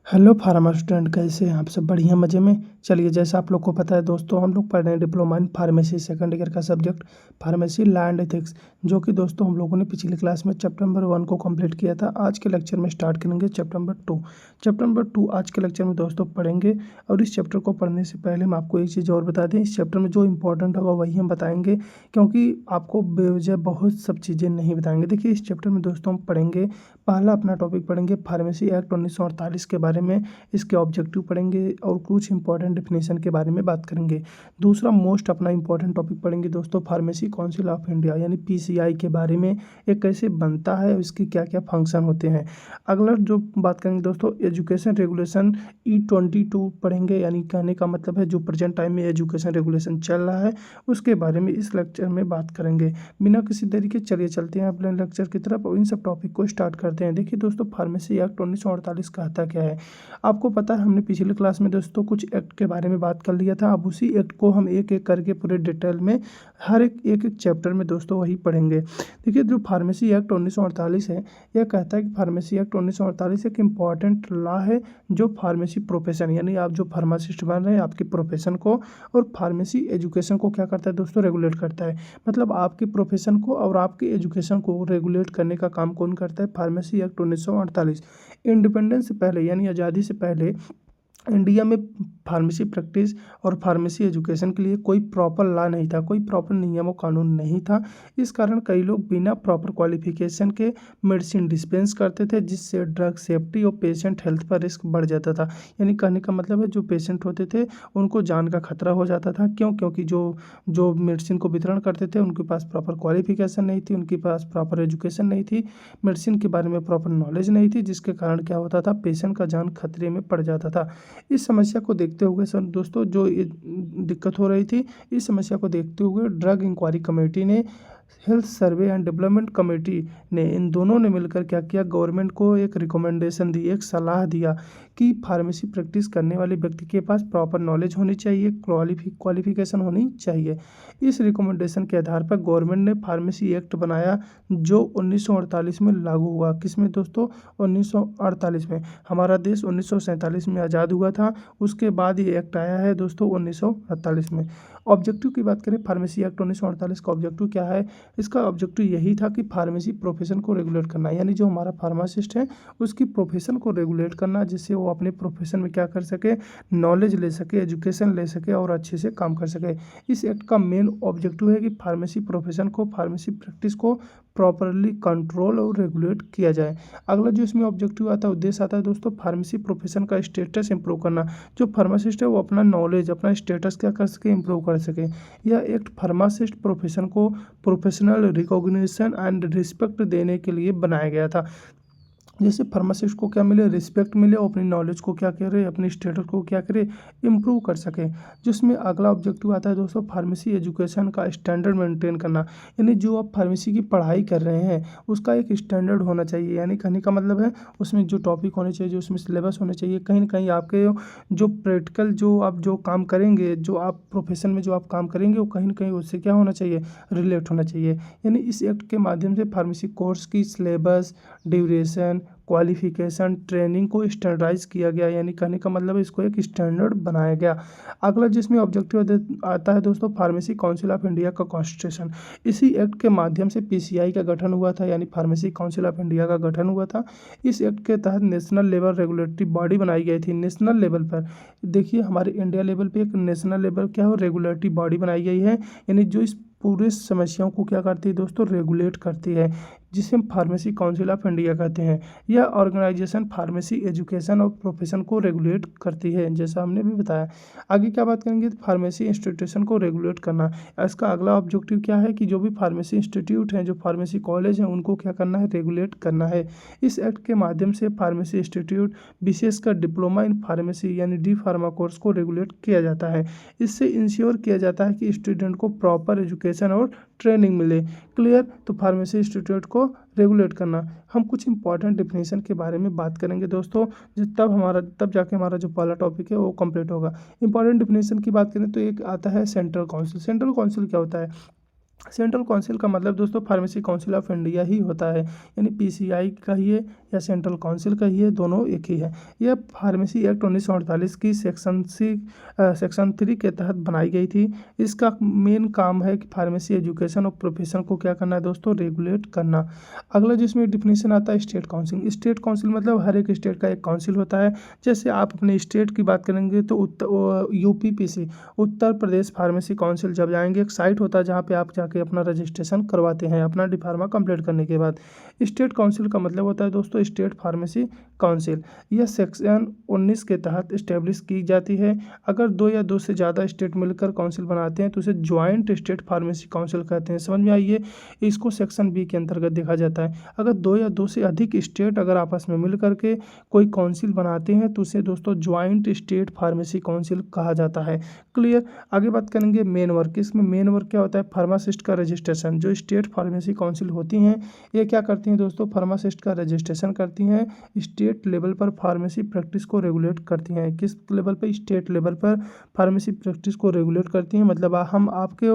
Hello pharma student, कैसे हैं आप सब? बढ़िया मज़े में। चलिए, जैसा आप लोग को पता है दोस्तों, हम लोग पढ़ रहे हैं diploma in pharmacy second year का subject pharmacy law and ethics, जो कि दोस्तों हम लोगों ने पिछली क्लास में चैप्टर नंबर 1 को कंप्लीट किया था। आज के लेक्चर में स्टार्ट करेंगे चैप्टर नंबर 2। चैप्टर नंबर 2 आज के लेक्चर में दोस्तों पढ़ेंगे। और इस चैप्टर को पढ़ने से पहले हम आपको एक चीज़ और बता दें, इस चैप्टर में जो इंपॉर्टेंट होगा वही हम बताएंगे, क्योंकि आपको बेवजह बहुत सब चीज़ें नहीं बताएंगे। देखिए, इस चैप्टर में दोस्तों हम पढ़ेंगे, पहला अपना टॉपिक पढ़ेंगे फार्मेसी एक्ट 1948 के बारे में, इसके ऑब्जेक्टिव पढ़ेंगे और कुछ इंपॉर्टेंट डेफिनेशन के बारे में बात करेंगे। दूसरा मोस्ट अपना इंपॉर्टेंट टॉपिक पढ़ेंगे दोस्तों फार्मेसी काउंसिल ऑफ इंडिया यानी पीसीआई के बारे में, ये कैसे बनता है, इसके क्या क्या फंक्शन होते हैं। अगला जो बात करेंगे दोस्तों एजुकेशन रेगुलेशन E22 पढ़ेंगे, यानी कहने का मतलब है जो प्रेजेंट टाइम में एजुकेशन रेगुलेशन चल रहा है उसके बारे में इस लेक्चर में बात करेंगे। बिना किसी देरी के चलिए चलते हैं अपने लेक्चर की तरफ और इन सब टॉपिक को स्टार्ट करते हैं। देखिए दोस्तों, फार्मेसी एक्ट 1948 कहता क्या है आपको पता है। हमने पिछले क्लास में दोस्तों कुछ एक्ट के बारे में बात कर लिया था। अब उसी एक्ट को हम एक एक करके पूरे डिटेल में हर एक चैप्टर में दोस्तों वही पढ़ेंगे। देखिए, जो फार्मेसी एक्ट 1948 है, यह कहता है कि फार्मेसी एक्ट 1948 एक इम्पॉर्टेंट लॉ है जो फार्मेसी प्रोफेशन यानी आप जो फार्मासिस्ट बन रहे हैं आपकी प्रोफेशन को और फार्मेसी एजुकेशन को क्या करता है दोस्तों, रेगुलेट करता है। मतलब आपकी प्रोफेशन को और आपकी एजुकेशन को रेगुलेट करने का काम कौन करता है? Pharmacy act 1948। इंडिपेंडेंस से पहले यानी आज़ादी से पहले इंडिया में फार्मेसी प्रैक्टिस और फार्मेसी एजुकेशन के लिए कोई प्रॉपर लॉ नहीं था, कोई प्रॉपर नियम और कानून नहीं था। इस कारण कई लोग बिना प्रॉपर क्वालिफिकेशन के मेडिसिन डिस्पेंस करते थे, जिससे ड्रग सेफ्टी और पेशेंट हेल्थ पर रिस्क बढ़ जाता था। यानी कहने का मतलब है जो पेशेंट होते थे उनको जान का खतरा हो जाता था। क्यों? क्योंकि जो जो मेडिसिन को वितरण करते थे उनके पास प्रॉपर क्वालिफिकेशन नहीं थी, उनके पास प्रॉपर एजुकेशन नहीं थी, मेडिसिन के बारे में प्रॉपर नॉलेज नहीं थी, जिसके कारण क्या होता था, पेशेंट का जान खतरे में पड़ जाता था। इस समस्या को देखते हुए सर दोस्तों जो ये दिक्कत हो रही थी, इस समस्या को देखते हुए ड्रग इंक्वायरी कमेटी ने, health survey and development committee ने, इन दोनों ने मिलकर क्या किया, गवर्नमेंट को एक रिकमेंडेशन दी, एक सलाह दिया कि फार्मेसी प्रैक्टिस करने वाले व्यक्ति के पास प्रॉपर नॉलेज होनी चाहिए, क्वालिफिकेशन होनी चाहिए। इस रिकमेंडेशन के आधार पर गवर्नमेंट ने फार्मेसी एक्ट बनाया जो 1948 में लागू हुआ। किसमें दोस्तों? 1948 में। हमारा देश 1947 में आज़ाद हुआ था, उसके बाद ये एक्ट आया है दोस्तों 1948 में। ऑब्जेक्टिव की बात करें, फार्मेसी एक्ट 1948 का ऑब्जेक्टिव क्या है? इसका ऑब्जेक्टिव यही था कि फार्मेसी प्रोफेशन को रेगुलेट करना, यानी जो हमारा फार्मासिस्ट है उसकी प्रोफेशन को रेगुलेट करना, जिससे वो अपने प्रोफेशन में क्या कर सके, नॉलेज ले सके, एजुकेशन ले सके और अच्छे से काम कर सके। इस एक्ट का मेन ऑब्जेक्टिव है कि फार्मेसी प्रोफेशन को, फार्मेसी प्रैक्टिस को प्रॉपरली कंट्रोल और रेगुलेट किया जाए। अगला जो इसमें ऑब्जेक्टिव आता है, उद्देश्य आता है दोस्तों, फार्मेसी प्रोफेशन का स्टेटस इंप्रूव करना। जो फार्मासिस्ट है वो अपना नॉलेज, अपना स्टेटस क्या कर सके, इंप्रूव कर सके। यह एक फार्मासिस्ट प्रोफेशन को प्रोफेशनल रिकॉग्निशन एंड रिस्पेक्ट देने के लिए बनाया गया था। जैसे फार्मासिस्ट को क्या मिले, रिस्पेक्ट मिले, और अपनी नॉलेज को क्या करे, अपनी स्टेटस को क्या करे, इम्प्रूव कर सके। जिसमें अगला ऑब्जेक्टिव आता है दोस्तों, फार्मेसी एजुकेशन का स्टैंडर्ड मेंटेन करना। यानी जो आप फार्मेसी की पढ़ाई कर रहे हैं उसका एक स्टैंडर्ड होना चाहिए। यानी कहने का मतलब है उसमें जो टॉपिक होने चाहिए, जो उसमें सिलेबस होने चाहिए, कहीं ना कहीं आपके जो प्रैक्टिकल जो आप जो काम करेंगे, जो आप प्रोफेशन में जो आप काम करेंगे, वो कहीं ना कहीं उससे क्या होना चाहिए, रिलेट होना चाहिए। यानी इस एक्ट के माध्यम से फार्मेसी कोर्स की सिलेबस, ड्यूरेशन, क्वालिफिकेशन, ट्रेनिंग को स्टैंडर्डाइज किया गया। यानी कहने का मतलब इसको एक स्टैंडर्ड बनाया गया। अगला जिसमें ऑब्जेक्टिव आता है दोस्तों, फार्मेसी काउंसिल ऑफ इंडिया का कॉन्स्टिट्यूशन। इसी एक्ट के माध्यम से पीसीआई का गठन हुआ था, यानी फार्मेसी काउंसिल ऑफ इंडिया का गठन हुआ था। इस एक्ट के तहत नेशनल लेवल रेगुलेटरी बॉडी बनाई गई थी। नेशनल लेवल पर देखिए, हमारे इंडिया लेवल पे एक नेशनल लेवल क्या हो, रेगुलेटरी बॉडी बनाई गई है, यानी जो इस पूरे समस्याओं को क्या करती है दोस्तों, रेगुलेट करती है, जिसे हम फार्मेसी काउंसिल ऑफ इंडिया कहते हैं। यह ऑर्गेनाइजेशन फार्मेसी एजुकेशन और प्रोफेशन को रेगुलेट करती है, जैसा हमने भी बताया। आगे क्या बात करेंगे, फार्मेसी इंस्टीट्यूशन को रेगुलेट करना। इसका अगला ऑब्जेक्टिव क्या है कि जो भी फार्मेसी इंस्टीट्यूट हैं, जो फार्मेसी कॉलेज हैं, उनको क्या करना है, रेगुलेट करना है। इस एक्ट के माध्यम से फार्मेसी इंस्टीट्यूट, विशेषकर डिप्लोमा इन फार्मेसी यानी डी फार्मा कोर्स को रेगुलेट किया जाता है। इससे इंश्योर किया जाता है कि स्टूडेंट को प्रॉपर एजुकेशन और ट्रेनिंग मिले। क्लियर? तो फार्मेसी इंस्टीट्यूट को रेगुलेट करना। हम कुछ इंपॉर्टेंट डिफिनेशन के बारे में बात करेंगे दोस्तों, तब जाके हमारा जो पहला टॉपिक है वो कंप्लीट होगा। इंपॉर्टेंट डिफिनेशन की बात करें तो एक आता है सेंट्रल काउंसिल। सेंट्रल काउंसिल क्या होता है? सेंट्रल काउंसिल का मतलब दोस्तों फार्मेसी काउंसिल ऑफ इंडिया ही होता है, यानी पीसीआई का ही या सेंट्रल काउंसिल कहिए, दोनों एक ही है। यह फार्मेसी एक्ट 1948 की सेक्शन 3 के तहत बनाई गई थी। इसका मेन काम है कि फार्मेसी एजुकेशन और प्रोफेशन को क्या करना है दोस्तों, रेगुलेट करना। अगला जिसमें डिफिनीशन आता है स्टेट काउंसिल। स्टेट काउंसिल मतलब हर एक स्टेट का एक काउंसिल होता है। जैसे आप अपने स्टेट की बात करेंगे तो UPPC Uttar Pradesh pharmacy council जब जाएंगे, एक साइट होता है जहाँ पे आप जाके अपना रजिस्ट्रेशन करवाते हैं अपना डिफार्मा कंप्लीट करने के बाद। स्टेट काउंसिल का मतलब होता है दोस्तों स्टेट फार्मेसी काउंसिल। यह सेक्शन 19 के तहत इस्टेब्लिश की जाती है। अगर 2 या 2 से ज़्यादा स्टेट मिलकर काउंसिल बनाते हैं तो उसे ज्वाइंट स्टेट फार्मेसी काउंसिल कहते हैं। समझ में आइए, इसको सेक्शन बी के अंतर्गत देखा जाता है। अगर 2 या 2 से अधिक स्टेट अगर आपस में मिल करके कोई काउंसिल बनाते हैं तो उसे दोस्तों ज्वाइंट स्टेट फार्मेसी काउंसिल कहा जाता है। क्लियर। आगे बात करेंगे मेन वर्क। इसमें मेन वर्क क्या होता है, फार्मासिस्ट का रजिस्ट्रेशन। जो स्टेट फार्मेसी काउंसिल होती हैं ये क्या करती हैं दोस्तों, फार्मासिस्ट का रजिस्ट्रेशन करती हैं। स्टेट लेवल पर फार्मेसी प्रैक्टिस को रेगुलेट करती हैं। किस लेवल पर, स्टेट लेवल पर फार्मेसी प्रैक्टिस को रेगुलेट करती हैं। मतलब हम आपके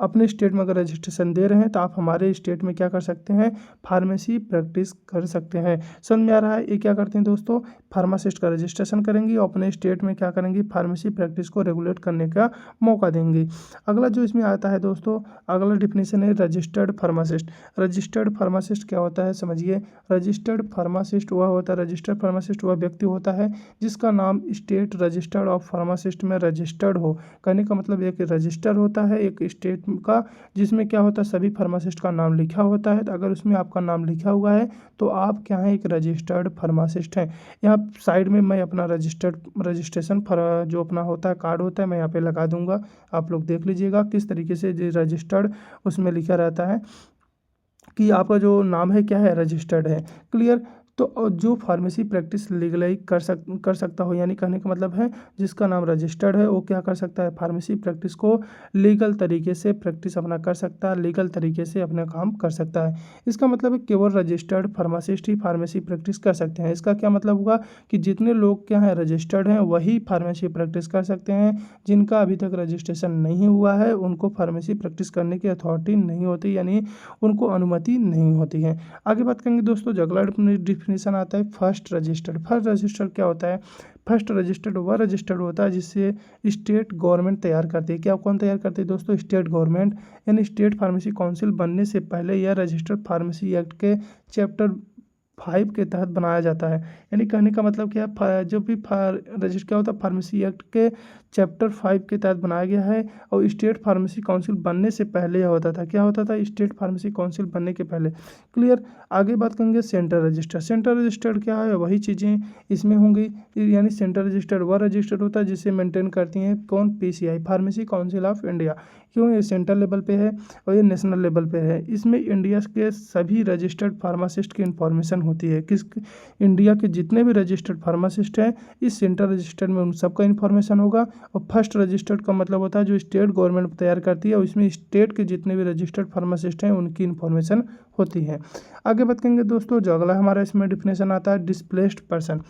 अपने स्टेट में अगर रजिस्ट्रेशन दे रहे हैं तो आप हमारे स्टेट में क्या कर सकते हैं, फार्मेसी प्रैक्टिस कर सकते हैं। समझ में आ रहा है। ये क्या करते हैं दोस्तों, फार्मासिस्ट का रजिस्ट्रेशन करेंगी और अपने स्टेट में क्या करेंगी, फार्मेसी प्रैक्टिस को रेगुलेट करने का मौका देंगी। अगला जो इसमें आता है दोस्तों, अगला डिफिनीशन है रजिस्टर्ड फार्मासिस्ट। रजिस्टर्ड फार्मासिस्ट क्या होता है समझिए। रजिस्टर्ड फार्मासिस्ट वह होता है, रजिस्टर्ड फार्मासिस्ट वह व्यक्ति होता है जिसका नाम स्टेट रजिस्टर्ड ऑफ फार्मासिस्ट में रजिस्टर्ड हो। कहने का मतलब एक रजिस्टर होता है एक स्टेट का, जिसमें क्या होता है सभी फार्मासिस्ट का नाम लिखा होता है। तो अगर उसमें आपका नाम लिखा हुआ है तो आप क्या हैं, एक रजिस्टर्ड फार्मासिस्ट हैं। यहाँ साइड में मैं अपना रजिस्ट्रेशन जो अपना होता है कार्ड होता है मैं यहाँ पे लगा दूंगा, आप लोग देख लीजिएगा किस तरीके से रजिस्टर्ड उसमें लिखा रहता है कि आपका जो नाम है क्या है, रजिस्टर्ड है। क्लियर। तो जो फार्मेसी प्रैक्टिस लीगलाइज कर सकता हो, यानी कहने का मतलब है जिसका नाम रजिस्टर्ड है वो क्या कर सकता है, फार्मेसी प्रैक्टिस को लीगल तरीके से प्रैक्टिस अपना कर सकता है, लीगल तरीके से अपना काम कर सकता है। इसका मतलब है केवल रजिस्टर्ड फार्मासिस्ट ही फार्मेसी प्रैक्टिस कर सकते हैं। इसका क्या मतलब हुआ कि जितने लोग क्या हैं रजिस्टर्ड हैं वही फार्मेसी प्रैक्टिस कर सकते हैं। जिनका अभी तक रजिस्ट्रेशन नहीं हुआ है उनको फार्मेसी प्रैक्टिस करने की अथॉरिटी नहीं होती, यानी उनको अनुमति नहीं होती है। आगे बात करेंगे दोस्तों, जो अगला डिफिनीशन आता है फर्स्ट रजिस्टर्ड। फर्स्ट रजिस्टर्ड क्या होता है, फर्स्ट रजिस्टर्ड वह रजिस्टर्ड होता है जिससे स्टेट गवर्नमेंट तैयार करती है। क्या कौन तैयार करती है दोस्तों, स्टेट गवर्नमेंट। यानी स्टेट फार्मेसी काउंसिल बनने से पहले यह रजिस्टर्ड फार्मेसी एक्ट के चैप्टर 5 के तहत बनाया जाता है। यानी कहने का मतलब क्या है, जो भी रजिस्टर क्या होता है, फार्मेसी एक्ट के चैप्टर 5 के तहत बनाया गया है। और स्टेट फार्मेसी काउंसिल बनने से पहले यह होता था, क्या होता था, स्टेट फार्मेसी काउंसिल बनने के पहले। क्लियर। आगे बात करेंगे सेंट्रल रजिस्टर। सेंट्रल रजिस्टर क्या है, वही चीज़ें इसमें होंगी। यानी सेंट्रल रजिस्टर वह रजिस्टर होता है जिसे मेंटेन करती हैं कौन, PCI pharmacy council of India. क्यों, ये सेंट्रल लेवल पे है और ये नेशनल लेवल पे है। इसमें इंडिया के सभी रजिस्टर्ड फार्मासिस्ट की इंफॉर्मेशन होती है। किस, इंडिया के जितने भी रजिस्टर्ड फार्मासिस्ट हैं इस सेंट्रल रजिस्टर में उन सबका इन्फॉर्मेशन होगा। और फर्स्ट रजिस्टर्ड का मतलब होता है जो स्टेट गवर्नमेंट तैयार करती है और इसमें स्टेट के जितने भी रजिस्टर्ड फार्मासिस्ट हैं उनकी इन्फॉर्मेशन होती है। आगे बात करेंगे दोस्तों, जो अगला हमारा इसमें डिफिनेशन आता है डिस्प्लेस्ड पर्सन।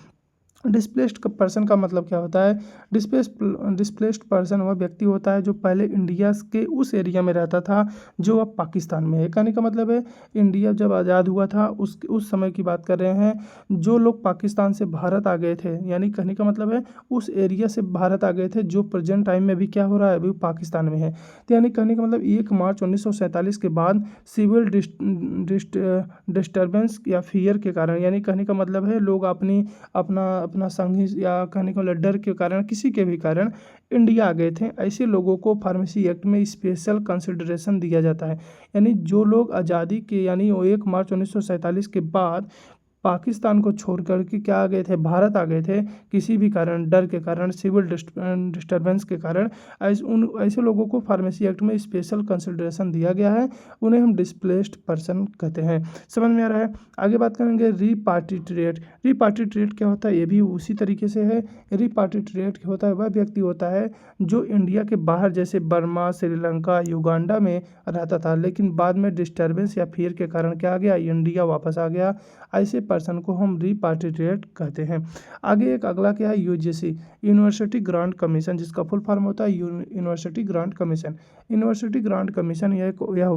डिस्प्लेस्ड पर्सन का मतलब क्या होता है, डिस्प्लेस्ड पर्सन वह व्यक्ति होता है जो पहले इंडिया के उस एरिया में रहता था जो अब पाकिस्तान में है। कहने का मतलब है इंडिया जब आज़ाद हुआ था उस समय की बात कर रहे हैं। जो लोग पाकिस्तान से भारत आ गए थे, यानी कहने का मतलब है उस एरिया से भारत आ गए थे जो प्रेजेंट टाइम में भी क्या हो रहा है, अभी पाकिस्तान में है। तो यानी कहने का मतलब 1 मार्च 1947 के बाद सिविल डिस्टर्बेंस या फियर के कारण, यानी कहने का मतलब है लोग अपना संघी या कहने को डर के कारण, किसी के भी कारण इंडिया आ गए थे। ऐसे लोगों को फार्मेसी एक्ट में स्पेशल कंसिडरेशन दिया जाता है। यानी जो लोग आज़ादी के, यानी 1 मार्च 1947 के बाद पाकिस्तान को छोड़ कर के क्या आ गए थे, भारत आ गए थे, किसी भी कारण, डर के कारण, सिविल डिस्टर्बेंस के कारण, ऐसे लोगों को फार्मेसी एक्ट में स्पेशल कंसिडरेशन दिया गया है। उन्हें हम डिस्प्लेस्ड पर्सन कहते हैं। समझ में आ रहा है। आगे बात करेंगे रिपाट्रिएट। रिपाट्रिएट क्या होता है, ये भी उसी तरीके से है। रिपाट्रिएट होता है वह व्यक्ति होता है जो इंडिया के बाहर जैसे बर्मा, श्रीलंका, युगांडा में रहता था, लेकिन बाद में डिस्टर्बेंस या फियर के कारण क्या आ गया, इंडिया वापस आ गया। ऐसे पर्सन को हम रिपाट्रिएट कहते हैं। आगे एक अगला क्या है, यूजीसी यूनिवर्सिटी ग्रांट कमीशन, जिसका फुल फॉर्म होता है university grant commission. University grant commission यह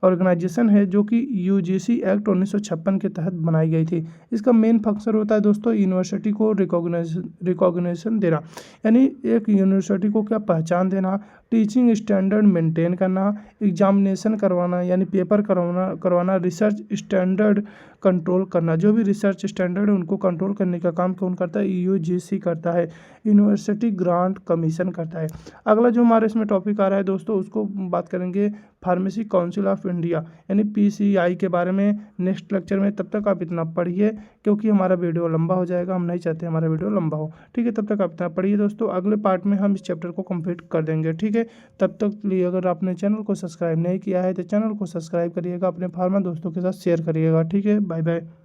ऑर्गेनाइजेशन है जो कि यूजीसी एक्ट 1956 के तहत बनाई गई थी। इसका मेन फंक्शन होता है दोस्तों यूनिवर्सिटी को रिकॉग्निशन देना, यानी एक यूनिवर्सिटी को क्या पहचान देना, टीचिंग स्टैंडर्ड मेंटेन करना, एग्जामिनेशन करवाना यानी पेपर करवाना, रिसर्च स्टैंडर्ड कंट्रोल करना। जो भी रिसर्च स्टैंडर्ड है उनको कंट्रोल करने का काम कौन करता है, यूजीसी करता है, यूनिवर्सिटी ग्रांट कमीशन करता है। अगला जो हमारे इसमें टॉपिक आ रहा है दोस्तों, उसको बात करेंगे फार्मेसी काउंसिल ऑफ इंडिया यानी पीसीआई के बारे में नेक्स्ट लेक्चर में। तब तक आप इतना पढ़िए क्योंकि हमारा वीडियो लंबा हो जाएगा, हम नहीं चाहते हमारा वीडियो लंबा हो। ठीक है, तब तक आप इतना पढ़िए दोस्तों, अगले पार्ट में हम इस चैप्टर को कंप्लीट कर देंगे। ठीक है, तब तक लिए अगर आपने चैनल को सब्सक्राइब नहीं किया है तो चैनल को सब्सक्राइब करिएगा, अपने फार्मा दोस्तों के साथ शेयर करिएगा। ठीक है, बाय बाय।